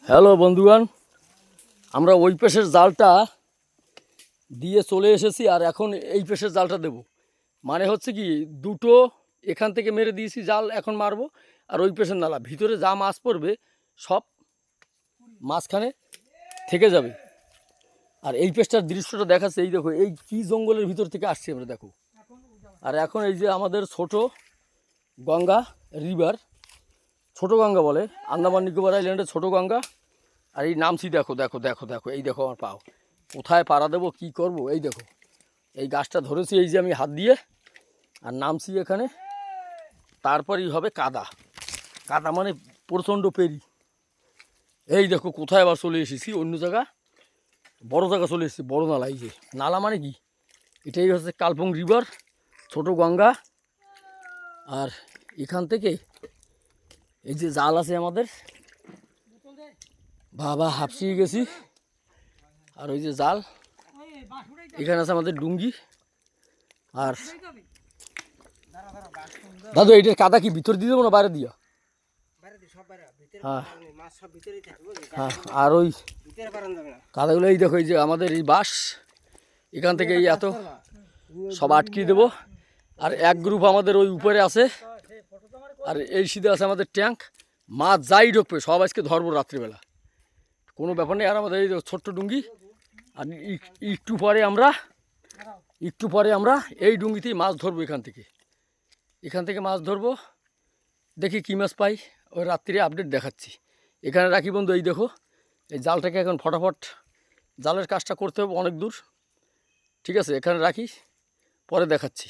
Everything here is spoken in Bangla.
হ্যালো বন্ধুগণ, আমরা ওই পেশের জালটা দিয়ে চলে এসেছি আর এখন এই পেশের জালটা দেব। মানে হচ্ছে কি, দুটো এখান থেকে মেরে দিয়েছি জাল, এখন মারবো। আর ওই পেশের নালা ভিতরে যা মাছ পড়বে সব মাঝখানে থেকে যাবে। আর এই পেশটার দৃশ্যটা দেখাচ্ছে, এই দেখো এই কি জঙ্গলের ভিতর থেকে আসছি আমরা, দেখো। আর এখন এই যে আমাদের ছোট গঙ্গা রিভার, ছোট গঙ্গা বলে, আন্দামান নিকোবর আইল্যান্ডের ছোট গঙ্গা। আর এই নামছি, দেখো দেখো দেখো দেখো, এই দেখো আমার পাও, কোথায় পাড়া দেবো কী করবো। এই দেখো এই গাছটা ধরেছি এই যে আমি হাত দিয়ে, আর নামছি এখানে। তারপরেই হবে কাদা, কাদা মানে প্রচণ্ড পেরি। এই দেখো কোথায় আবার চলে এসেছি, অন্য জায়গা, বড় জায়গা চলে এসেছি, বড় নালা। এই যে নালা মানে কি, এটাই হচ্ছে কালপং রিভার, ছোট গঙ্গা। আর এখান থেকে এই যে জাল আছে আমাদের, বাবা হাঁপসিয়ে গেছি। আর ওই যে জাল, এখানে আছে আমাদের ডুঙ্গি। আর দাদু এইটার কাদা কি ভিতর দিয়ে দেবো না বাইরে দিয়া? হ্যাঁ হ্যাঁ। আর ওই কাদাগুলো এই দেখো, এই যে আমাদের এই বাঁশ, এখান থেকে এই এত সব আটকিয়ে দেবো। আর এক গ্রুপ আমাদের ওই উপরে আছে, আর এই সিধে আছে আমাদের ট্যাঙ্ক। মাছ যাই ঢুকবে সব আজকে ধরবো রাত্রিবেলা, কোনো ব্যাপার নেই। আর আমাদের এই ছোট্ট ডুঙ্গি, আর একটু পরে আমরা এই ডুঙ্গিতেই মাছ ধরবো। এখান থেকে মাছ ধরবো, দেখি কী মাছ পাই, ওই রাত্রিরে আপডেট দেখাচ্ছি। এখানে রাখি বন্ধু, এই দেখো এই জালটাকে এখন ফটাফট জালের কাজটা করতে হবে অনেক দূর, ঠিক আছে? এখানে রাখি, পরে দেখাচ্ছি।